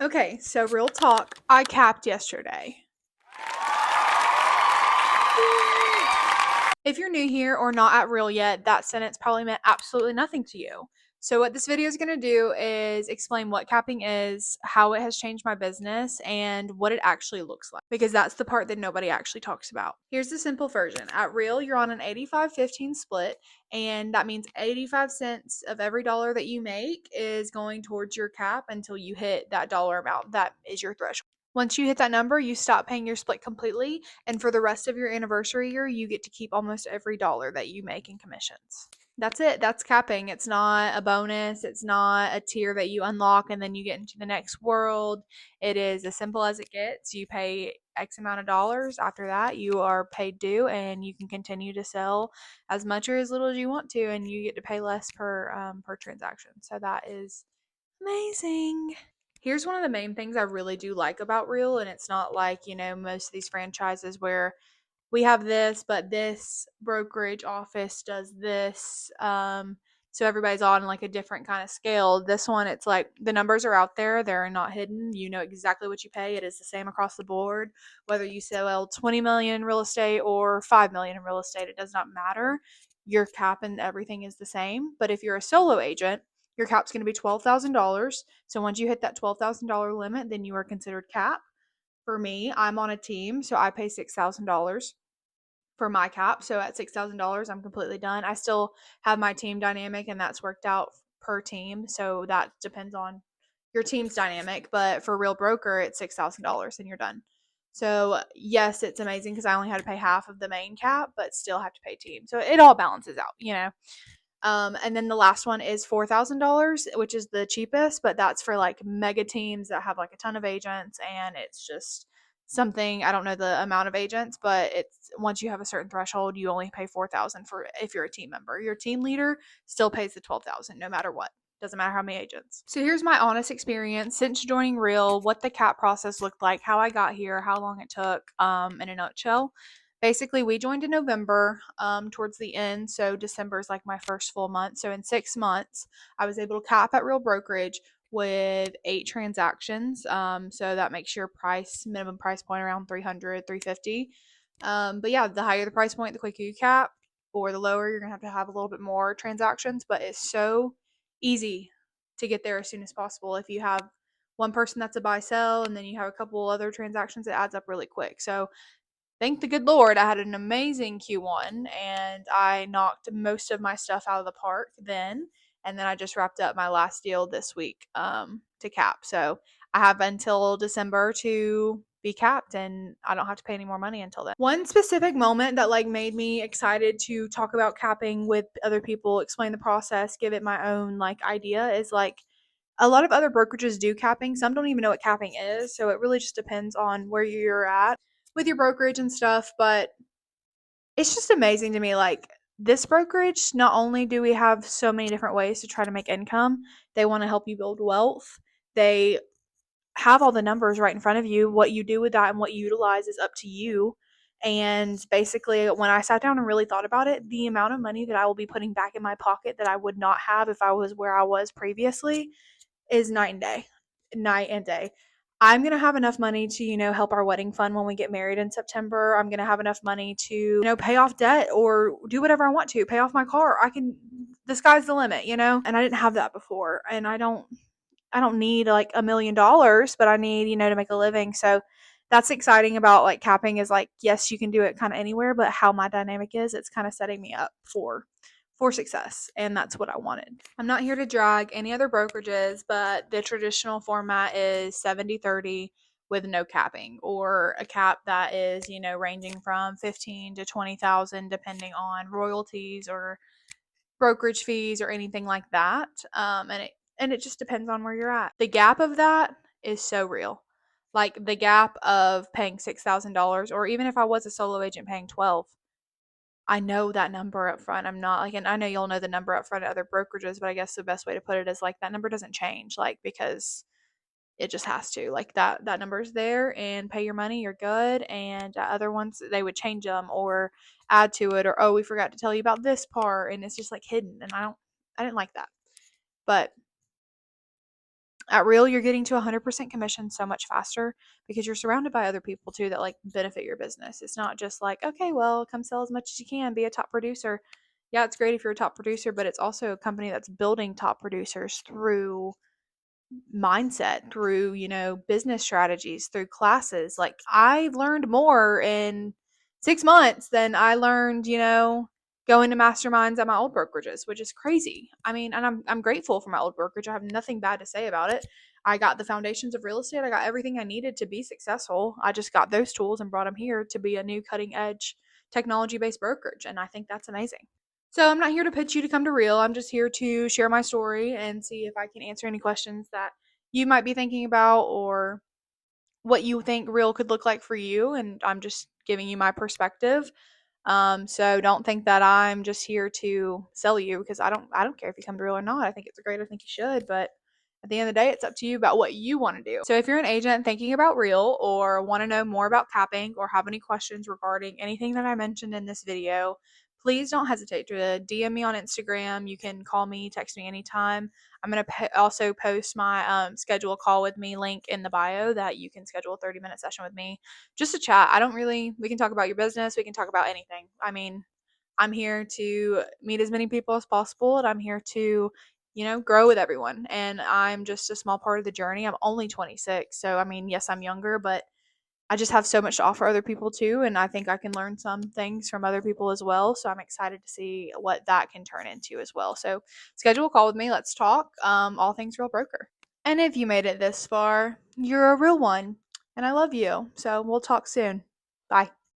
Okay, so real talk, I capped yesterday. If you're new here or not at Real yet, that sentence probably meant absolutely nothing to you. So what this video is going to do is explain what capping is, how it has changed my business, and what it actually looks like, because that's the part that nobody actually talks about. Here's the simple version. At Real, you're on an 85-15 split, and that means 85 cents of every dollar that you make is going towards your cap until you hit that dollar amount. That is your threshold. Once you hit that number, you stop paying your split completely, and for the rest of your anniversary year, you get to keep almost every dollar that you make in commissions. That's it. That's capping. It's not a bonus. It's not a tier that you unlock and then you get into the next world. It is as simple as it gets. You pay X amount of dollars. After that, you are paid due, and you can continue to sell as much or as little as you want to, and you get to pay less per transaction. So that is amazing. Here's one of the main things I really do like about Real, and it's not like, most of these franchises where we have this, but this brokerage office does this. So everybody's on like a different kind of scale. This one, it's like the numbers are out there, they're not hidden. You know exactly what you pay. It is the same across the board, whether you sell 20 million in real estate or 5 million in real estate, it does not matter. Your cap and everything is the same. But if you're a solo agent, your cap's going to be $12,000. So once you hit that $12,000 limit, then you are considered cap. For me, I'm on a team, so I pay $6,000 for my cap. So at $6,000, I'm completely done. I still have my team dynamic, and that's worked out per team. So that depends on your team's dynamic. But for Real Broker, it's $6,000 and you're done. So yes, it's amazing because I only had to pay half of the main cap, but still have to pay team. So it all balances out. And then the last one is $4,000, which is the cheapest, but that's for like mega teams that have like a ton of agents, and it's just something. I don't know the amount of agents, but it's once you have a certain threshold, you only pay 4,000 for if you're a team member. Your team leader still pays the 12,000 no matter what. Doesn't matter how many agents. So here's my honest experience since joining Real, what the cap process looked like, how I got here, how long it took, in a nutshell. Basically, we joined in November, towards the end. So December is like my first full month. So in 6 months, I was able to cap at Real Brokerage with 8 transactions. So that makes your minimum price point around 300, 350. But yeah, the higher the price point, the quicker you cap, or the lower, you're going to have a little bit more transactions. But it's so easy to get there as soon as possible. If you have one person that's a buy sell, and then you have a couple other transactions, it adds up really quick. So thank the good Lord, I had an amazing Q1 and I knocked most of my stuff out of the park then. And then I just wrapped up my last deal this week, to cap. So I have until December to be capped, and I don't have to pay any more money until then. One specific moment that like made me excited to talk about capping with other people, explain the process, give it my own like idea is like a lot of other brokerages do capping. Some don't even know what capping is. So it really just depends on where you're at with your brokerage and stuff. But it's just amazing to me. Like this brokerage, not only do we have so many different ways to try to make income, they want to help you build wealth. They have all the numbers right in front of you. What you do with that and what you utilize is up to you. And basically, when I sat down and really thought about it, the amount of money that I will be putting back in my pocket that I would not have if I was where I was previously is night and day. I'm going to have enough money to, help our wedding fund when we get married in September. I'm going to have enough money to, pay off debt or do whatever I want to, pay off my car. The sky's the limit. And I didn't have that before. And I don't need like $1 million, but I need, to make a living. So that's exciting about like capping is like, yes, you can do it kind of anywhere, but how my dynamic is, it's kind of setting me up for success, and that's what I wanted. I'm not here to drag any other brokerages, but the traditional format is 70-30 with no capping, or a cap that is, ranging from 15 to 20,000 depending on royalties or brokerage fees or anything like that. And it just depends on where you're at. The gap of that is so real. Like the gap of paying $6,000, or even if I was a solo agent paying 12, I know that number up front. I'm not like, and I know you'll know the number up front at other brokerages, but I guess the best way to put it is like that number doesn't change, like because it just has to. Like that number's there, and pay your money, you're good. And other ones they would change them or add to it, or oh, we forgot to tell you about this part, and it's just like hidden. And I didn't like that. But At Real, you're getting to 100% commission so much faster because you're surrounded by other people too that like benefit your business. It's not just like, okay, well, come sell as much as you can, be a top producer. Yeah, it's great if you're a top producer, but it's also a company that's building top producers through mindset, through, business strategies, through classes. Like I learned more in 6 months than I learned, going to masterminds at my old brokerages, which is crazy. I mean, and I'm grateful for my old brokerage. I have nothing bad to say about it. I got the foundations of real estate. I got everything I needed to be successful. I just got those tools and brought them here to be a new cutting edge technology based brokerage. And I think that's amazing. So I'm not here to pitch you to come to Real. I'm just here to share my story and see if I can answer any questions that you might be thinking about or what you think Real could look like for you. And I'm just giving you my perspective. So don't think that I'm just here to sell you because I don't care if you come to Real or not. I think it's great. I think you should, but at the end of the day, it's up to you about what you want to do. So if you're an agent thinking about Real or want to know more about capping or have any questions regarding anything that I mentioned in this video, please don't hesitate to DM me on Instagram. You can call me, text me anytime. I'm going to also post my schedule a call with me link in the bio that you can schedule a 30-minute session with me just to chat. We can talk about your business. We can talk about anything. I mean, I'm here to meet as many people as possible and I'm here to, grow with everyone. And I'm just a small part of the journey. I'm only 26. So, I mean, yes, I'm younger, but I just have so much to offer other people too. And I think I can learn some things from other people as well. So I'm excited to see what that can turn into as well. So schedule a call with me. Let's talk. All things Real Broker. And if you made it this far, you're a real one. And I love you. So we'll talk soon. Bye.